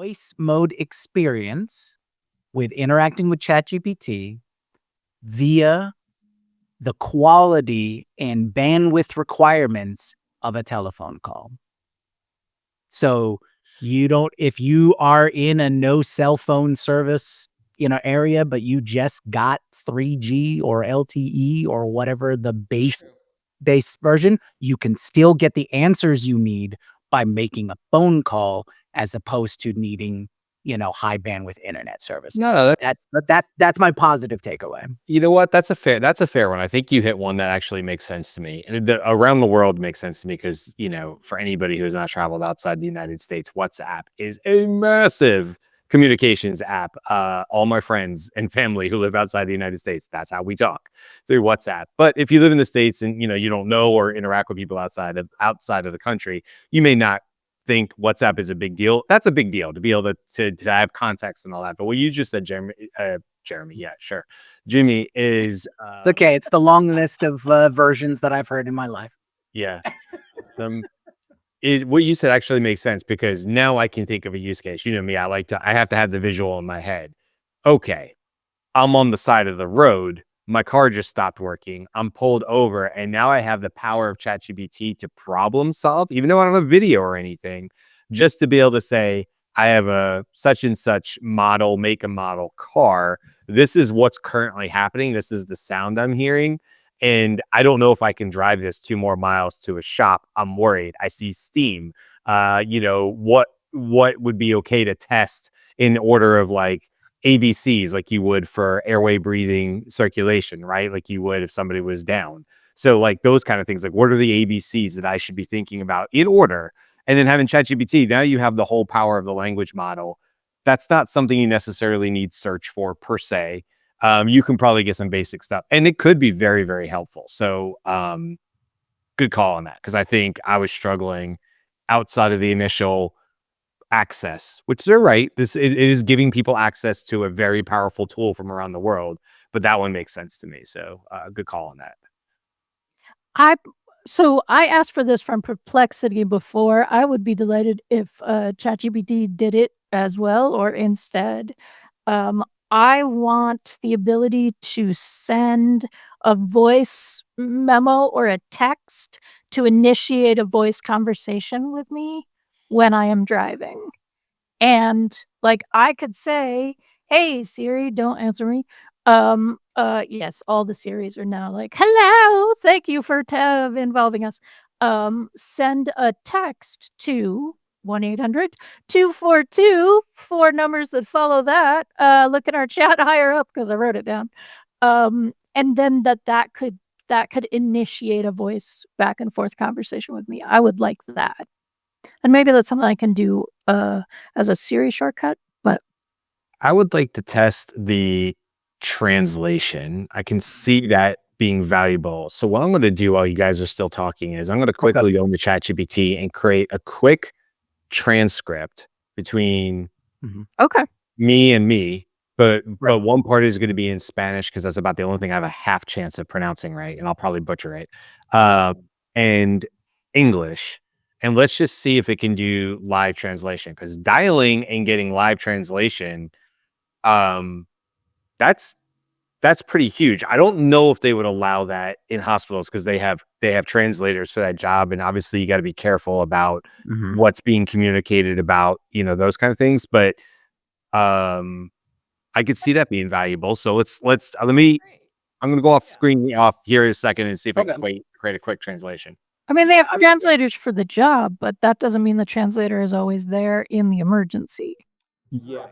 voice mode experience with interacting with ChatGPT via the quality and bandwidth requirements of a telephone call. So if you are in a no cell phone service, area, but you just got 3G or LTE or whatever the base version, you can still get the answers you need by making a phone call as opposed to needing, high bandwidth internet service. No, That's my positive takeaway. you know what? That's a fair one. I think you hit one that actually makes sense to me. And around the world makes sense to me because, for anybody who has not traveled outside the United States, WhatsApp is a massive communications app. All my friends and family who live outside the United States, that's how we talk, through WhatsApp. But if you live in the States and, you don't know or interact with people outside of the country, you may not think WhatsApp is a big deal. That's a big deal to be able to have context and all that. But what you just said, Jeremy, yeah, sure. Jimmy is It's okay. It's the long list of versions that I've heard in my life. yeah. What you said actually makes sense because now I can think of a use case. You know me, I have to have the visual in my head. Okay, I'm on the side of the road. My car just stopped working. I'm pulled over, and now I have the power of ChatGPT to problem solve, even though I don't have video or anything, just to be able to say, I have a such and such model, make and model car. This is what's currently happening. This is the sound I'm hearing. And I don't know if I can drive this 2 more miles to a shop. I'm worried. I see steam. What would be okay to test in order of like ABCs, like you would for airway, breathing, circulation, right? Like you would if somebody was down. So like those kind of things, like what are the ABCs that I should be thinking about in order? And then having ChatGPT, now you have the whole power of the language model. That's not something you necessarily need search for per se. You can probably get some basic stuff, and it could be very, very helpful. So good call on that, because I think I was struggling outside of the initial access, which they're right. It is giving people access to a very powerful tool from around the world, but that one makes sense to me. So good call on that. So I asked for this from Perplexity before. I would be delighted if ChatGPT did it as well or instead. I want the ability to send a voice memo or a text to initiate a voice conversation with me when I am driving. And like I could say, "Hey Siri, don't answer me." Yes, all the Siris are now like, "Hello, thank you for involving us." Send a text to 1-800-242, 4 numbers that follow that. Look at our chat higher up because I wrote it down. And then that could initiate a voice back and forth conversation with me. I would like that. And maybe that's something I can do as a Siri shortcut, but I would like to test the translation. I can see that being valuable. So what I'm going to do while you guys are still talking is I'm going to quickly go into ChatGPT and create a quick transcript between me and me. But one part is going to be in Spanish because that's about the only thing I have a half chance of pronouncing right, and I'll probably butcher it. And English. And let's just see if it can do live translation, because dialing and getting live translation, that's pretty huge. I don't know if they would allow that in hospitals because they have translators for that job, and obviously you got to be careful about what's being communicated about, those kind of things. But I could see that being valuable. So I'm going to go off screen off here in a second and see if I can create a quick translation. I mean, they have translators for the job, but that doesn't mean the translator is always there in the emergency. Yeah,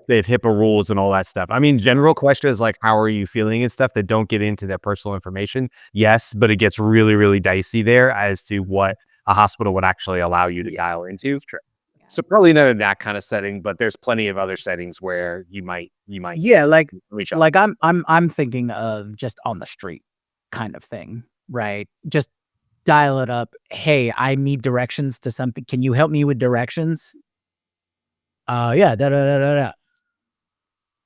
they have HIPAA rules and all that stuff. I mean, general questions like how are you feeling and stuff that don't get into their personal information. Yes, but it gets really, really dicey there as to what a hospital would actually allow you to dial into. True. So probably not in that kind of setting, but there's plenty of other settings where you might. Yeah, reach out. Like I'm thinking of just on the street kind of thing, right? Just dial it up. Hey, I need directions to something. Can you help me with directions? Yeah, da.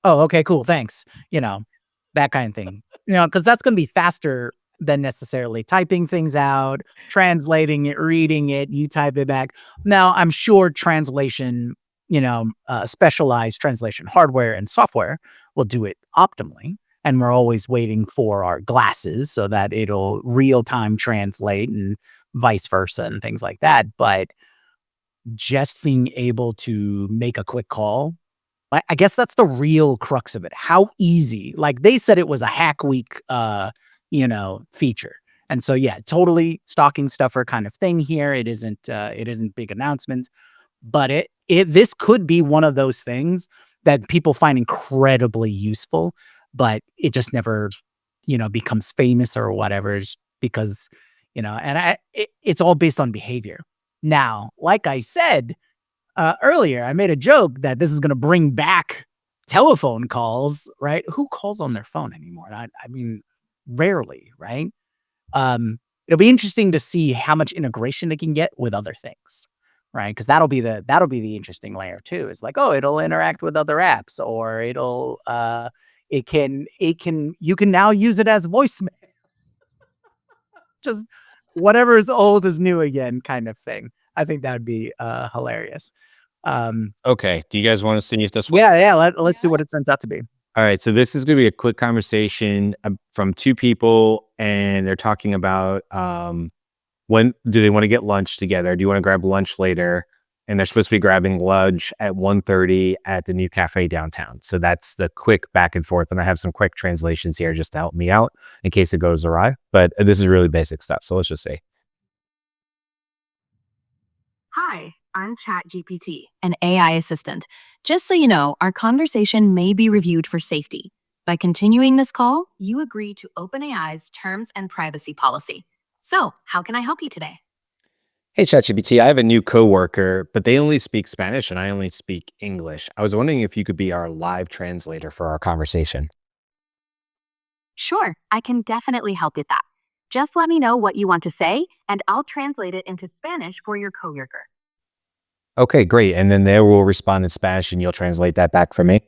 Oh, okay, cool, thanks. That kind of thing. Because that's going to be faster than necessarily typing things out, translating it, reading it, you type it back. Now, I'm sure translation, specialized translation hardware and software will do it optimally. And we're always waiting for our glasses so that it'll real time translate and vice versa and things like that. But just being able to make a quick call, I guess that's the real crux of it. How easy, like they said it was a hack week, feature. And so, yeah, totally stocking stuffer kind of thing here. It isn't big announcements, but this could be one of those things that people find incredibly useful, but it just never, becomes famous or whatever, just because, it's all based on behavior. Now, like I said earlier, I made a joke that this is going to bring back telephone calls, right? Who calls on their phone anymore? I mean, rarely, right? It'll be interesting to see how much integration it can get with other things, right? Because that'll be the interesting layer too. It's like, oh, it'll interact with other apps, or you can now use it as voicemail. Just whatever is old is new again, kind of thing. I think that would be hilarious. Okay. Do you guys want to see if this one? Yeah. Let's see what it turns out to be. All right. So this is going to be a quick conversation from two people, and they're talking about when do they want to get lunch together? Do you want to grab lunch later? And they're supposed to be grabbing lunch at 1:30 at the new cafe downtown. So that's the quick back and forth. And I have some quick translations here just to help me out in case it goes awry. But this is really basic stuff. So let's just say. Hi, I'm ChatGPT, an AI assistant. Just so you know, our conversation may be reviewed for safety. By continuing this call, you agree to OpenAI's terms and privacy policy. So, how can I help you today? Hey, ChatGPT, I have a new coworker, but they only speak Spanish and I only speak English. I was wondering if you could be our live translator for our conversation. Sure, I can definitely help with that. Just let me know what you want to say, and I'll translate it into Spanish for your coworker. Okay, great. And then they will respond in Spanish and you'll translate that back for me.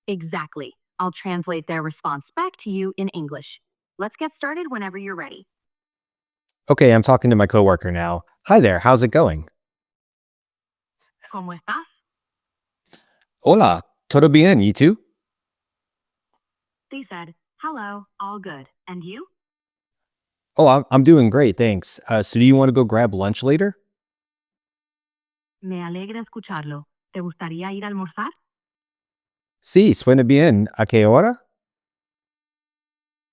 Exactly. I'll translate their response back to you in English. Let's get started whenever you're ready. Okay, I'm talking to my coworker now. Hi there, how's it going? ¿Cómo estás? Hola, todo bien, ¿y tú? They said, hello, all good. And you? Oh, I'm doing great, thanks. So do you want to go grab lunch later? Me alegra escucharlo. ¿Te gustaría ir a almorzar? Sí, suena bien. ¿A qué hora?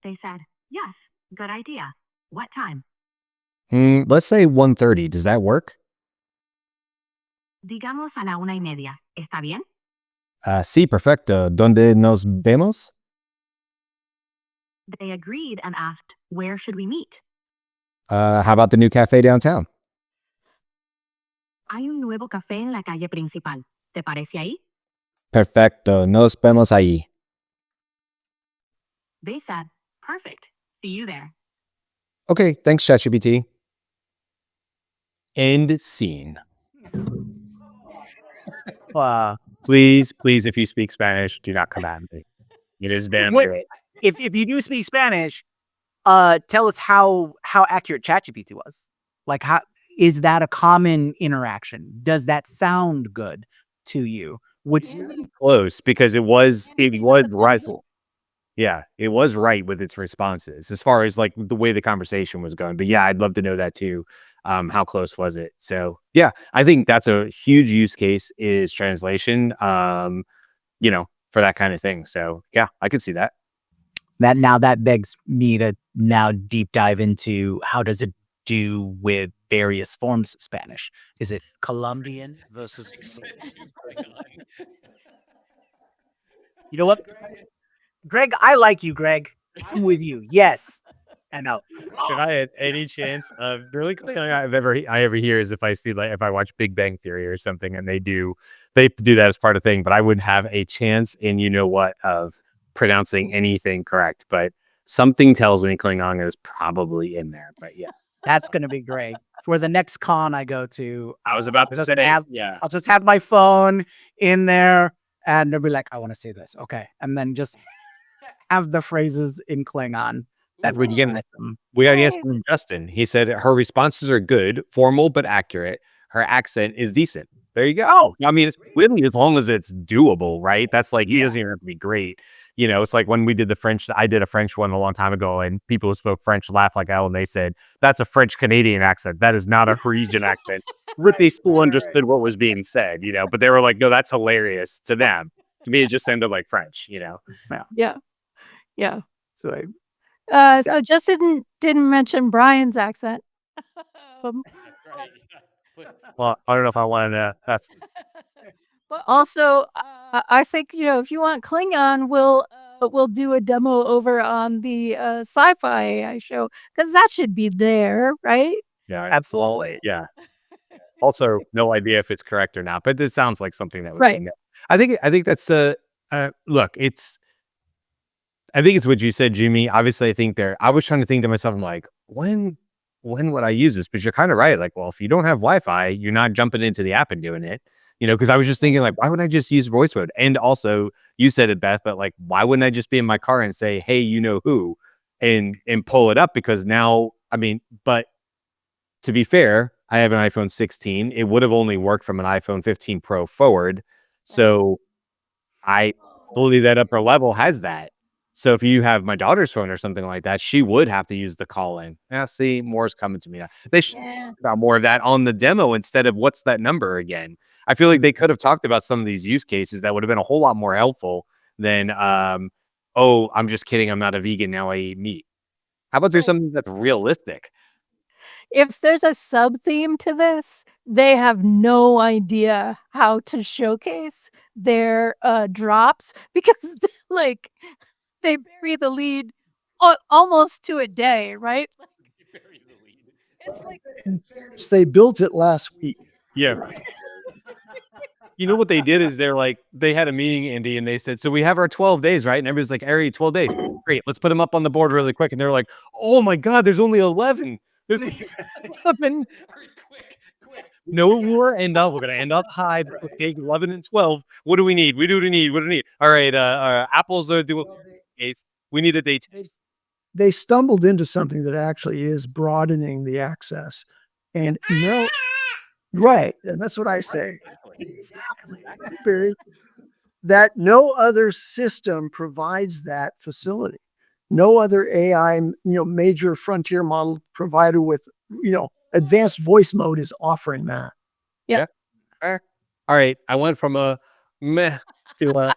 They said, yes, good idea. What time? Let's say 1:30. Does that work? Digamos a la 1:30. ¿Está bien? Sí, perfecto. ¿Dónde nos vemos? They agreed and asked, where should we meet? How about the new cafe downtown? Hay un nuevo café en la calle principal. ¿Te parece ahí? Perfecto. Nos vemos ahí. They said, perfect. See you there. Okay, thanks, ChatGPT. End scene. Please, if you speak Spanish, do not come at me. It is been Wait, if you do speak Spanish, tell us how accurate ChatGPT was. Like, how is that a common interaction? Does that sound good to you? close because it was right. Yeah, it was right with its responses as far as like the way the conversation was going. But yeah, I'd love to know that too. How close was it? So yeah, I think that's a huge use case is translation. For that kind of thing. So yeah, I could see that. That begs me to now deep dive into how does it do with various forms of Spanish? Is it Colombian versus You know what? Greg, I like you, Greg. I'm with you. Yes. And no. If I had any chance of really thing I ever hear is if I see if I watch Big Bang Theory or something and they do that as part of the thing, but I wouldn't have a chance in of pronouncing anything correct. But something tells me Klingon is probably in there. But yeah. That's gonna be great. For the next con I go to, I was about to say I'll just have my phone in there and they'll be like, I want to say this. Okay. And then just have the phrases in Klingon. That would be awesome. We got an answer from Justin. He said her responses are good, formal but accurate. Her accent is decent. There you go. I mean, it's really as long as it's doable, right? That's like, he doesn't even have to be great. It's like when we did the French, I did a French one a long time ago, and people who spoke French laughed like hell, and they said, that's a French Canadian accent. That is not a Parisian accent. But they still understood what was being said, but they were like, no, that's hilarious to them. To me, it just sounded like French. Yeah. Yeah. So So just didn't mention Brian's accent. Um, Well, I don't know if I wanted to. That's but also, I think, if you want Klingon, we'll do a demo over on the sci-fi AI show, because that should be there, right? yeah, absolutely. yeah. Also, no idea if it's correct or not, but this sounds like something that would Right. be. I think that's look. I think it's what you said, Jimmy. Obviously, I was trying to think to myself, I'm like, when would I use this? But you're kind of right. Like, well, if you don't have Wi-Fi, you're not jumping into the app and doing it. Because I was just thinking, like, why wouldn't I just use voice mode? And also, you said it, Beth, but like, why wouldn't I just be in my car and say, hey, you know who, and pull it up? Because now, I mean, but to be fair, I have an iPhone 16. It would have only worked from an iPhone 15 Pro forward. So I believe that upper level has that. So if you have my daughter's phone or something like that, she would have to use the call in. Yeah, see, more's coming to me now. They should talk about more of that on the demo instead of what's that number again. I feel like they could have talked about some of these use cases that would have been a whole lot more helpful than, oh, I'm just kidding. I'm not a vegan. Now I eat meat. How about there's something that's realistic? If there's a sub theme to this, they have no idea how to showcase their drops, because like they bury the lead almost to a day, right? It's like So they built it last week. Yeah. You know what they did is they had a meeting, Andy, and they said, so we have our 12 days, right? And everybody's like, Ari, 12 days. Great. Let's put them up on the board really quick. And they're like, oh my God, there's only 11. There's 11. Quick. No, we're going to end up high. Day 11 and 12. What do we need? What do we need? All right. Apples are doing days. We need a day test. They stumbled into something that actually is broadening the access. And right. And that's what I say. Barry, that no other system provides that facility. No other AI, major frontier model provider with, advanced voice mode is offering that. Yeah. All right. I went from a meh to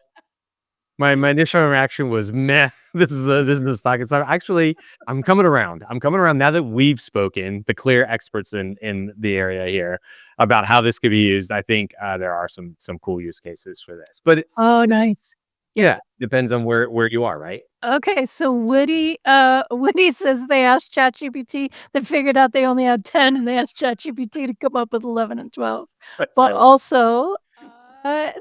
my initial reaction was meh. This is the stock. So actually, I'm coming around. Now that we've spoken, the clear experts in the area here, about how this could be used. I think there are some cool use cases for this. But Oh, nice. yeah, depends on where you are, right? Okay, so Woody says they asked ChatGPT, they figured out they only had 10, and they asked ChatGPT to come up with 11 and 12. But also,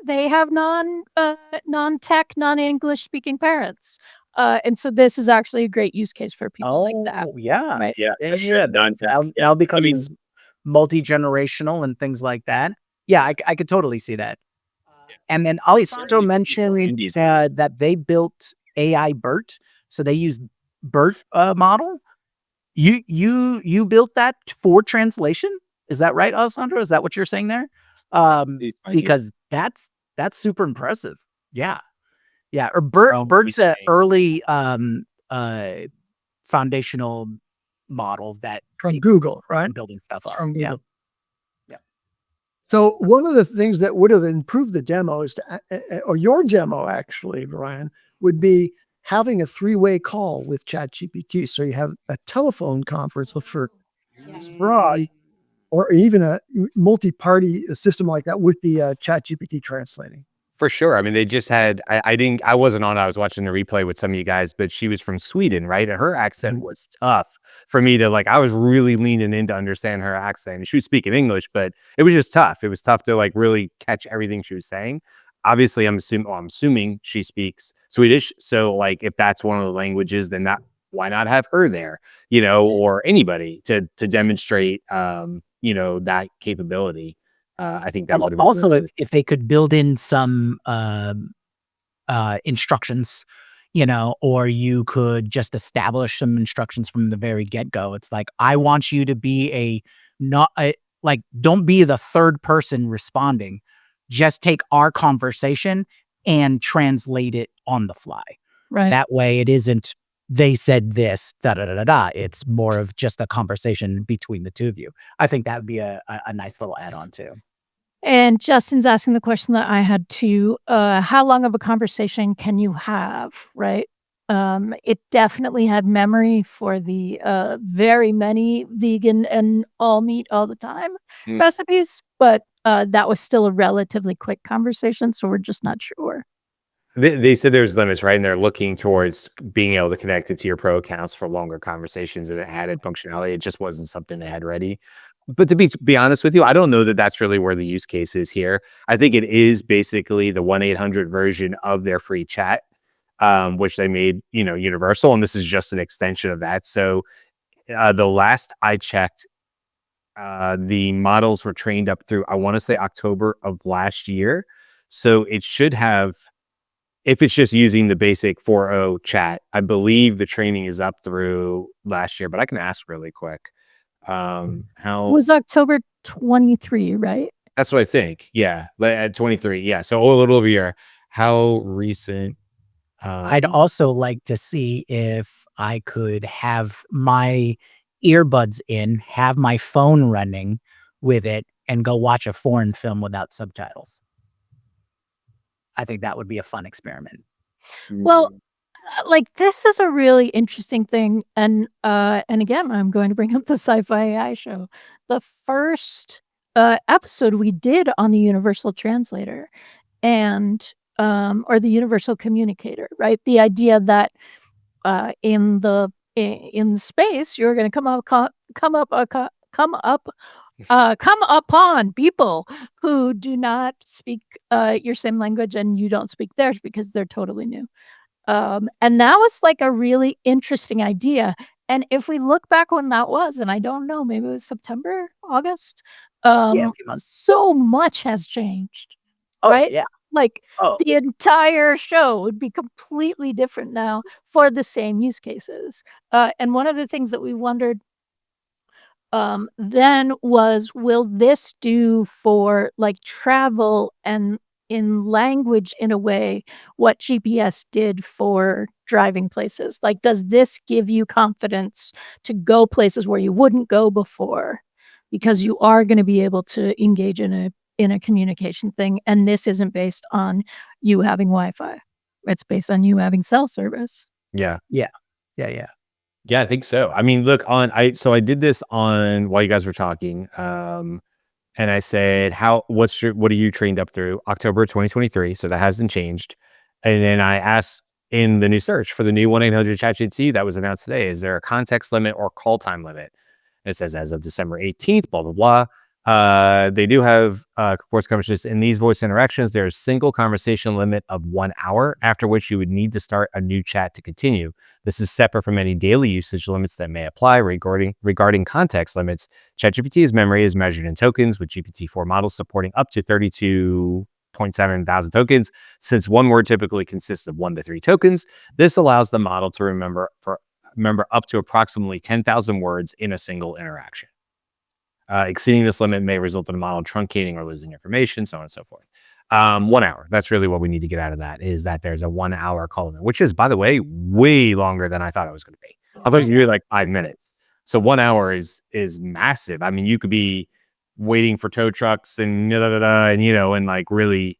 they have non-tech, non-English speaking parents. And so this is actually a great use case for people like that. Yeah. Right. Yeah, Yeah. Now becomes multi-generational and things like that. Yeah, I could totally see that. And then Alessandro mentioned that they built AI BERT. So they used BERT model. You built that for translation? Is that right, Alessandro? Is that what you're saying there? Because that's super impressive. Yeah. Yeah. Or BERT's an early foundational model that From Google, right? building stuff up. From Yeah. Google. So one of the things that would have improved the demo is or your demo actually, Brian, would be having a three-way call with ChatGPT. So you have a telephone conference for broad, or even a multi-party system like that with the ChatGPT translating. For sure. I mean, they just had, I wasn't on, I was watching the replay with some of you guys, but she was from Sweden, right? And her accent was tough for me to I was really leaning in to understand her accent. And she was speaking English, but it was just tough. It was tough to really catch everything she was saying. Obviously, I'm assuming she speaks Swedish. So if that's one of the languages, then why not have her there, or anybody to demonstrate, that capability. I think that would have also if they could build in some instructions, or you could just establish some instructions from the very get-go. It's like, I want you to be Like, don't be the third person responding. Just take our conversation and translate it on the fly. Right. That way it isn't, they said this, da da da da da. It's more of just a conversation between the two of you. I think that would be a nice little add-on too. And Justin's asking the question that I had too. How long of a conversation can you have, right? It definitely had memory for the very many vegan and all meat all the time Mm. recipes, but that was still a relatively quick conversation, so we're just not sure. They said there's limits, right? And they're looking towards being able to connect it to your pro accounts for longer conversations, and it added functionality. It just wasn't something they had ready. But to be honest with you, I don't know that that's really where the use case is here. I think it is basically the 1-800 version of their free chat, which they made, universal, and this is just an extension of that. So the last I checked, the models were trained up through, I want to say October of last year. So it should have, if it's just using the basic 4.0 chat, I believe the training is up through last year, but I can ask really quick. It How was October 23, right? That's what I think. Yeah, at 23. Yeah, so a little over a year. How recent? I'd also like to see if I could have my earbuds in, have my phone running with it, and go watch a foreign film without subtitles. I think that would be a fun experiment. Well, like, this is a really interesting thing, and again, I'm going to bring up the Sci-Fi AI show. The first episode we did on the Universal Translator and or the Universal Communicator, right? The idea that in the in space you're going to come upon people who do not speak your same language and you don't speak theirs because they're totally new. And that was like a really interesting idea. And if we look back when that was, and I don't know, maybe it was September, August, Yeah, a few months. so much has changed, Oh, right? yeah. Like Oh, the entire show would be completely different now for the same use cases. And one of the things that we wondered then was, will this do for like travel and in language in a way what GPS did for driving places? Like, does this give you confidence to go places where you wouldn't go before because you are going to be able to engage in a communication thing, and this isn't based on you having Wi-Fi. It's based on you having cell service. Yeah. yeah. Yeah, yeah. Yeah, I think so. I mean, look, I did this on while you guys were talking. And I said, what are you trained up through? October 2023. So that hasn't changed. And then I asked in the new search for the new 1-800 ChatGPT that was announced today, is there a context limit or call time limit? And it says as of December 18th, blah, blah, blah. They do have voice conversations. In these voice interactions, there's a single conversation limit of 1 hour, after which you would need to start a new chat to continue. This is separate from any daily usage limits that may apply. Regarding context limits, ChatGPT's memory is measured in tokens, with GPT-4 models supporting up to 32.7 thousand tokens. Since one word typically consists of 1 to 3 tokens, this allows the model to remember up to approximately 10,000 words in a single interaction. Exceeding this limit may result in a model truncating or losing information, so on and so forth. 1 hour. That's really what we need to get out of that, is that there's a 1 hour call limit, which is, by the way, way longer than I thought it was going to be. I thought it was going to be like 5 minutes. So 1 hour is massive. I mean, you could be waiting for tow trucks and and like really,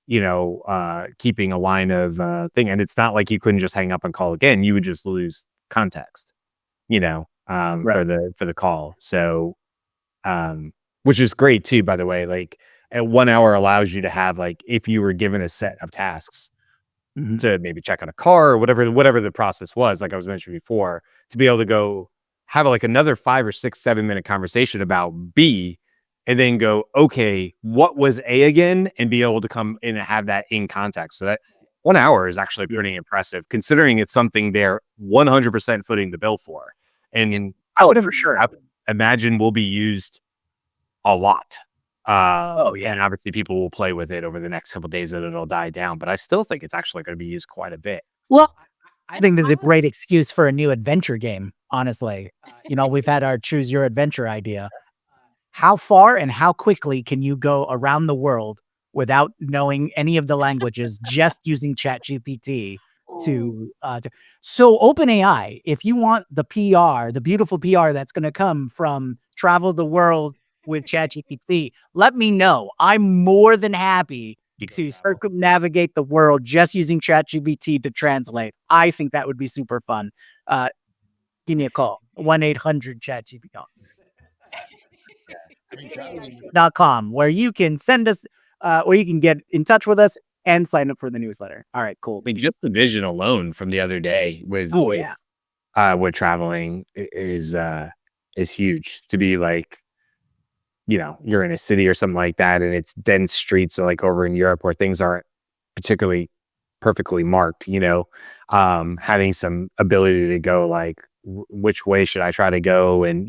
keeping a line of thing. And it's not like you couldn't just hang up and call again. You would just lose context, Right. for the call. So which is great too, by the way. Like, at 1 hour allows you to have, like, if you were given a set of tasks Mhm. to maybe check on a car or whatever the process was, like I was mentioning before, to be able to go have like another 5 or 6, 7 minute conversation about B, and then go, okay, what was A again? And be able to come in and have that in context. So that 1 hour is actually Yeah. pretty impressive, considering it's something they're 100% footing the bill for. And I Oh, would have for sure. imagine will be used a lot. Oh, yeah. And obviously people will play with it over the next couple of days and it'll die down, but I still think it's actually going to be used quite a bit. Well, I think this is a great excuse for a new adventure game, honestly. We've had our choose your adventure idea. how far and how quickly can you go around the world without knowing any of the languages, just using ChatGPT so OpenAI, if you want the PR, the beautiful PR that's going to come from travel the world with ChatGPT, let me know. I'm more than happy to circumnavigate the world just using ChatGPT to translate. I think that would be super fun. Give me a call, 1-800-ChatGPT. .com, where you can send us, where you can get in touch with us and sign up for the newsletter. All right, cool. I mean, just the vision alone from the other day with with traveling is huge. To be like, you're in a city or something like that, and it's dense streets, or like over in Europe where things aren't particularly perfectly marked. Having some ability to go like, which way should I try to go, and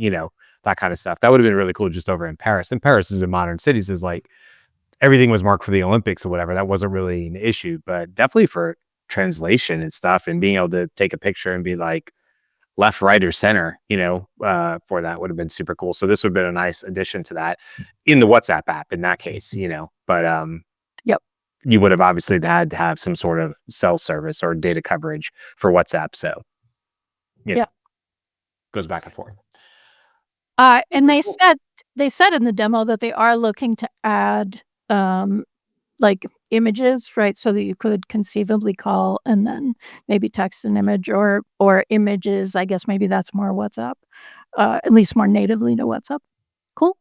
that kind of stuff. That would have been really cool just over in Paris. And Paris is in modern cities is like everything was marked for the Olympics or whatever. That wasn't really an issue, but definitely for translation and stuff, and being able to take a picture and be like left, right, or center, for that would have been super cool. So this would have been a nice addition to that in the WhatsApp app in that case, but Yep. you would have obviously had to have some sort of cell service or data coverage for WhatsApp. So Yeah. goes back and forth. And they said in the demo that they are looking to add like images, right? So that you could conceivably call and then maybe text an image or images. I guess maybe that's more WhatsApp, at least more natively to WhatsApp. Cool.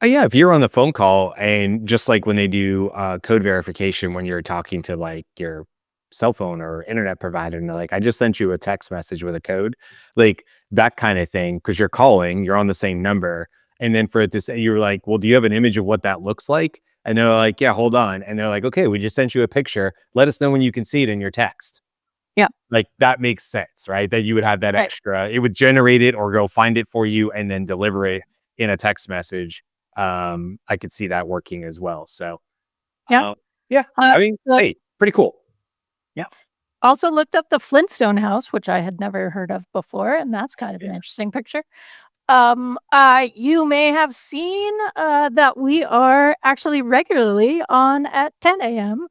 Yeah, if you're on the phone call, and just like when they do code verification when you're talking to like your cell phone or internet provider, and they're like, I just sent you a text message with a code, like that kind of thing, because you're calling, you're on the same number. And then for it to say, you're like, well, do you have an image of what that looks like? And they're like, yeah, hold on. And they're like, okay, we just sent you a picture. Let us know when you can see it in your text. Yeah. Like that makes sense, right? That you would have that Right. extra, it would generate it or go find it for you and then deliver it in a text message. I could see that working as well. So Yeah. yeah, Uh, I mean, look- hey, pretty cool. Also looked up the Flintstone house, which I had never heard of before, and that's kind of an interesting picture. You may have seen that we are actually regularly on at 10 a.m.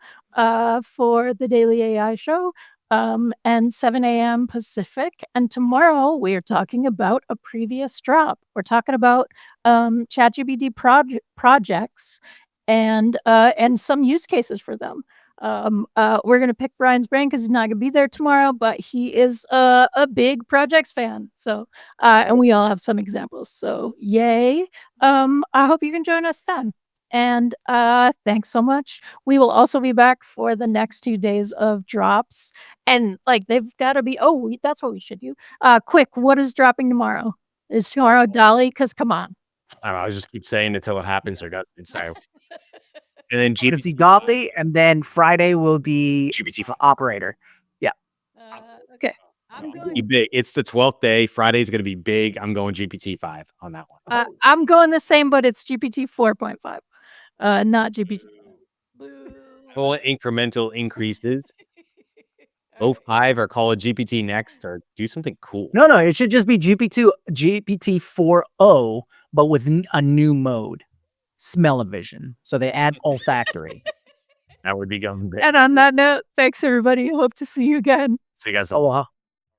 For the Daily AI Show, and 7 a.m. Pacific. And tomorrow we are talking about a previous drop. We're talking about ChatGPT projects and some use cases for them. We're gonna pick Brian's brain because he's not gonna be there tomorrow, but he is a big projects fan. So and we all have some examples. So yay. I hope you can join us then. And thanks so much. We will also be back for the next 2 days of drops. And like they've got to be that's what we should do. Quick, what is dropping tomorrow? Is tomorrow Dolly? Because come on. I don't know, I just keep saying it till it happens or doesn't. So and then GPT Dolly, and then Friday will be GPT operator. Okay. be big. It's the 12th day. Friday's going to be big. I'm going GPT-5 on that one. I'm going the same, but it's GPT 4.5, not GPT. Full incremental increases. Go 5 or call it GPT next or do something cool. No, it should just be GPT 4.0, but with a new mode, smell-o-vision. So they add olfactory. That would be going big. And on that note, thanks everybody. Hope to see you again. So you guys. Oh, wow.